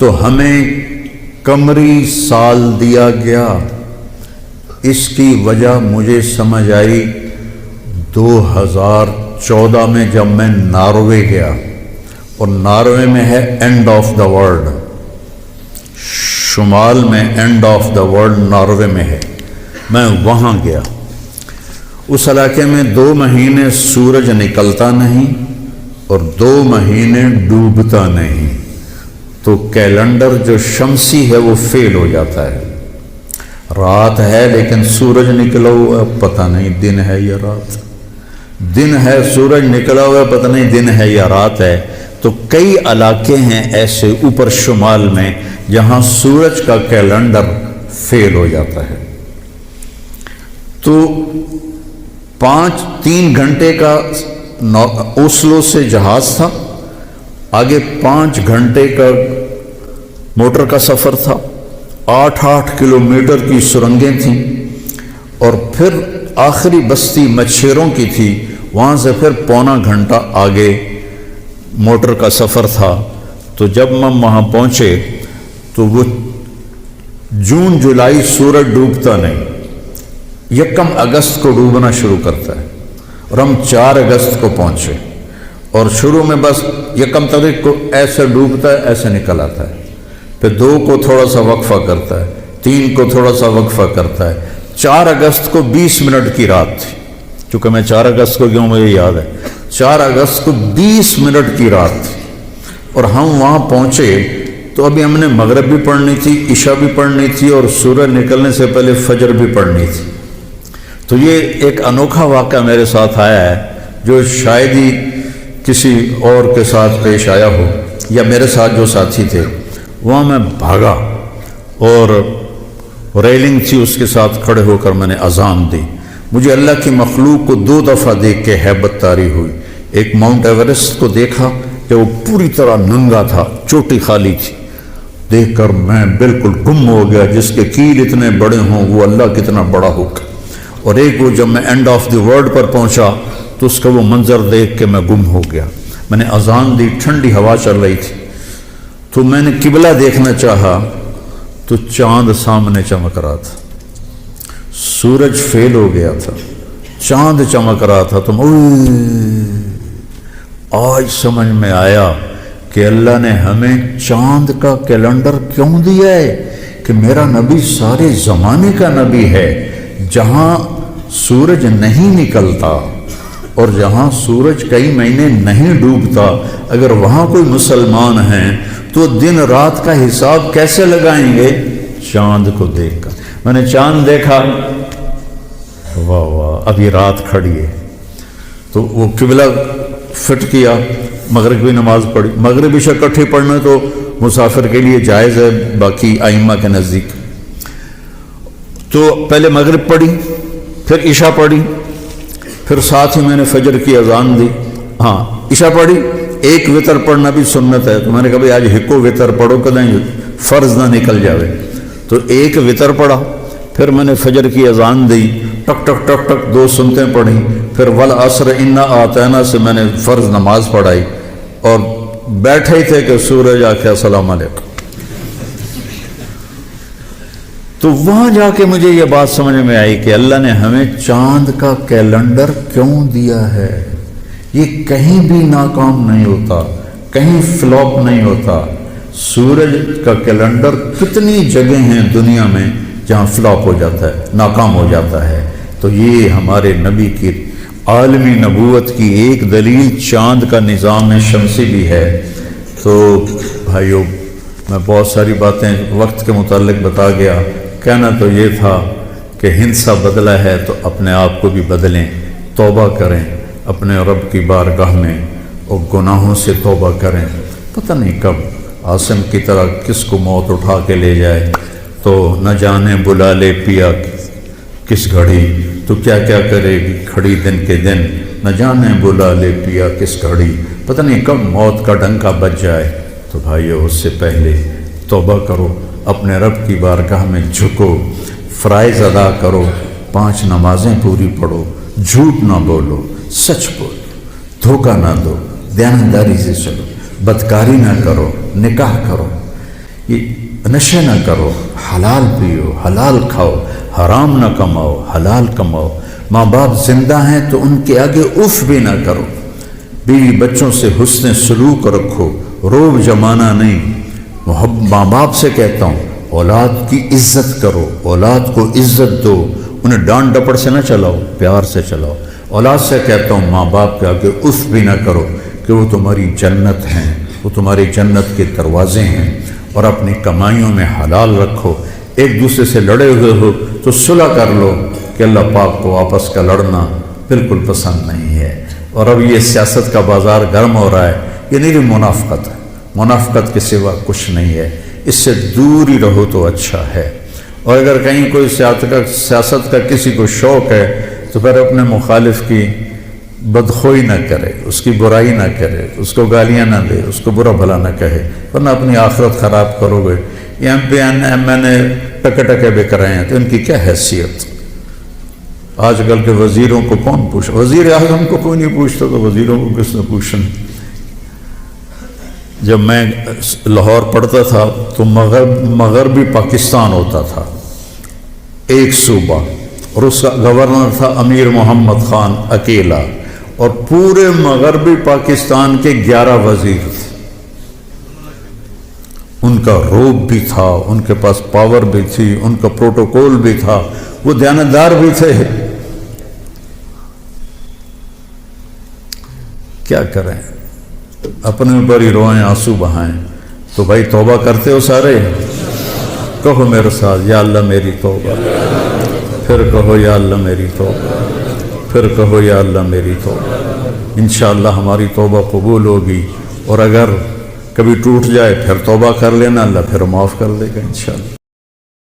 تو ہمیں قمری سال دیا گیا۔ اس کی وجہ مجھے سمجھ آئی 2014 میں جب میں ناروے گیا، اور ناروے میں ہے اینڈ آف دا ورلڈ، شمال میں and of the world Norway میں ہے۔ میں وہاں گیا، اس علاقے میں 2 مہینے سورج نکلتا نہیں اور 2 مہینے ڈوبتا نہیں، تو کیلنڈر جو شمسی ہے وہ فیل ہو جاتا ہے۔ رات ہے لیکن سورج نکلا ہوا پتہ نہیں دن ہے یا رات، دن ہے سورج نکلا ہوا پتہ نہیں دن ہے یا رات ہے۔ تو کئی علاقے ہیں ایسے اوپر شمال میں جہاں سورج کا کیلنڈر فیل ہو جاتا ہے۔ تو 3 گھنٹے کا اوسلو سے جہاز تھا، آگے 5 گھنٹے کا موٹر کا سفر تھا، 8 کلومیٹر کی سرنگیں تھیں، اور پھر آخری بستی مچھیروں کی تھی، وہاں سے پھر 1.25 گھنٹہ آگے موٹر کا سفر تھا۔ تو جب ہم وہاں پہنچے تو وہ جون جولائی سورج ڈوبتا نہیں، 1 اگست کو ڈوبنا شروع کرتا ہے، اور ہم 4 اگست کو پہنچے، اور شروع میں بس 1 تاریخ کو ایسے ڈوبتا ہے ایسے نکل آتا ہے، پھر 2 کو تھوڑا سا وقفہ کرتا ہے، 3 کو تھوڑا سا وقفہ کرتا ہے۔ 4 اگست کو 20 منٹ کی رات تھی، چونکہ میں 4 اگست کو گیا ہوں مجھے یاد ہے، 4 اگست کو 20 منٹ کی رات تھی، اور ہم وہاں پہنچے تو ابھی ہم نے مغرب بھی پڑھنی تھی، عشاء بھی پڑھنی تھی، اور سورج نکلنے سے پہلے فجر بھی پڑھنی تھی۔ تو یہ ایک انوکھا واقعہ میرے ساتھ آیا ہے جو شاید ہی کسی اور کے ساتھ پیش آیا ہو، یا میرے ساتھ جو ساتھی تھے، وہاں میں بھاگا اور ریلنگ تھی اس کے ساتھ کھڑے ہو کر میں نے اذان دی۔ مجھے اللہ کی مخلوق کو 2 دفعہ دیکھ کے ہیبت طاری ہوئی۔ ایک ماؤنٹ ایورسٹ کو دیکھا کہ وہ پوری طرح ننگا تھا، چوٹی خالی تھی، دیکھ کر میں بالکل گم ہو گیا، جس کے کیل اتنے بڑے ہوں وہ اللہ کتنا بڑا ہوگا۔ اور ایک وہ جب میں اینڈ آف دی ورلڈ پر پہنچا تو اس کا وہ منظر دیکھ کے میں گم ہو گیا۔ میں نے اذان دی، ٹھنڈی ہوا چل رہی تھی، تو میں نے قبلہ دیکھنا چاہا تو چاند سامنے چمک رہا تھا، سورج فیل ہو گیا تھا، چاند چمک رہا تھا۔ تو آج سمجھ میں آیا کہ اللہ نے ہمیں چاند کا کیلنڈر کیوں دیا ہے، کہ میرا نبی سارے زمانے کا نبی ہے۔ جہاں سورج نہیں نکلتا اور جہاں سورج کئی مہینے نہیں ڈوبتا، اگر وہاں کوئی مسلمان ہیں تو دن رات کا حساب کیسے لگائیں گے؟ چاند کو دیکھ کر۔ میں نے چاند دیکھا، واہ واہ ابھی رات کھڑی ہے، تو وہ قبلہ فٹ کیا، مغرب کی نماز پڑھی۔ مغرب عشاء اکٹھے پڑھنا تو مسافر کے لیے جائز ہے باقی ائمہ کے نزدیک۔ تو پہلے مغرب پڑھی، پھر عشاء پڑھی، پھر ساتھ ہی میں نے فجر کی اذان دی۔ ہاں عشاء پڑھی، ایک وتر پڑھنا بھی سنت ہے، تو میں نے کہا بھائی آج ہکو وتر پڑھو کدیں فرض نہ نکل جاوے، تو ایک وتر پڑھا۔ پھر میں نے فجر کی اذان دی، ٹک ٹک ٹک ٹک 2 سنتیں پڑھی، پھر والعصر انا اعطینا سے میں نے فرض نماز پڑھائی، اور بیٹھے ہی تھے کہ سورج آ کے السلام علیکم۔ تو وہاں جا کے مجھے یہ بات سمجھ میں آئی کہ اللہ نے ہمیں چاند کا کیلنڈر کیوں دیا ہے۔ یہ کہیں بھی ناکام نہیں ہوتا، کہیں فلاپ نہیں ہوتا۔ سورج کا کیلنڈر کتنی جگہ ہیں دنیا میں جہاں فلاپ ہو جاتا ہے، ناکام ہو جاتا ہے۔ تو یہ ہمارے نبی کی عالمی نبوت کی ایک دلیل چاند کا نظام شمسی بھی ہے۔ تو بھائیو، میں بہت ساری باتیں وقت کے متعلق بتا گیا، کہنا تو یہ تھا کہ ہندسہ بدلا ہے تو اپنے آپ کو بھی بدلیں، توبہ کریں اپنے رب کی بارگاہ میں، اور گناہوں سے توبہ کریں۔ پتہ نہیں کب عاصم کی طرح کس کو موت اٹھا کے لے جائے، تو نہ جانے بلا لے پیا کس گھڑی، تو کیا کیا کرے گی کھڑی دن کے دن، نہ جانے بلا لے پیا کس گھڑی، پتہ نہیں کب موت کا ڈنکا بج جائے۔ تو بھائیو، اس سے پہلے توبہ کرو، اپنے رب کی بارگاہ میں جھکو، فرائض ادا کرو، 5 نمازیں پوری پڑھو، جھوٹ نہ بولو، سچ بولو، دھوکہ نہ دو، دیانتداری سے چلو، بدکاری نہ کرو، نکاح کرو۔ کہ نشے نہ کرو، حلال پیو، حلال کھاؤ، حرام نہ کماؤ، حلال کماؤ، ماں باپ زندہ ہیں تو ان کے آگے اف بھی نہ کرو، بیوی بچوں سے حسن سلوک رکھو، روب جمانا نہیں، ماں باپ سے کہتا ہوں اولاد کی عزت کرو، اولاد کو عزت دو، انہیں ڈانٹ ڈپٹ سے نہ چلاؤ، پیار سے چلاؤ۔ اولاد سے کہتا ہوں ماں باپ کے آگے اف بھی نہ کرو کہ وہ تمہاری جنت ہیں، وہ تمہاری جنت کے دروازے ہیں، اور اپنی کمائیوں میں حلال رکھو۔ ایک دوسرے سے لڑے ہوئے ہو تو صلح کر لو، کہ اللہ پاک کو آپس کا لڑنا بالکل پسند نہیں ہے۔ اور اب یہ سیاست کا بازار گرم ہو رہا ہے، یہ نہیں منافقت ہے، منافقت کے سوا کچھ نہیں ہے، اس سے دور ہی رہو تو اچھا ہے۔ اور اگر کہیں کوئی سیاست کا کسی کو شوق ہے تو پھر اپنے مخالف کی بدخوئی نہ کرے، اس کی برائی نہ کرے، اس کو گالیاں نہ دے، اس کو برا بھلا نہ کہے، ورنہ اپنی آخرت خراب کرو گے۔ یہ ایم پی ایم این اے ٹکے ٹکے بک رہے ہیں تو ان کی کیا حیثیت؟ آج کل کے وزیروں کو کون پوچھا؟ وزیر اعظم کو کوئی نہیں پوچھتا تو وزیروں کو کس نے پوچھنا؟ جب میں لاہور پڑھتا تھا تو مغربی پاکستان ہوتا تھا، ایک صوبہ، اور اس کا گورنر تھا امیر محمد خان اکیلا، اور پورے مغربی پاکستان کے 11 وزیر تھے۔ ان کا روب بھی تھا، ان کے پاس پاور بھی تھی، ان کا پروٹوکول بھی تھا، وہ دیانتدار بھی تھے۔ کیا کریں؟ اپنے اوپر ہی روئیں، آنسو بہائیں۔ تو بھائی توبہ کرتے ہو سارے؟ کہو میرے ساتھ، یا اللہ میری توبہ، پھر کہو یا اللہ میری توبہ، پھر کہو یا اللہ میری توبہ۔ انشاءاللہ ہماری توبہ قبول ہوگی، اور اگر کبھی ٹوٹ جائے پھر توبہ کر لینا، اللہ پھر معاف کر دے گا انشاءاللہ۔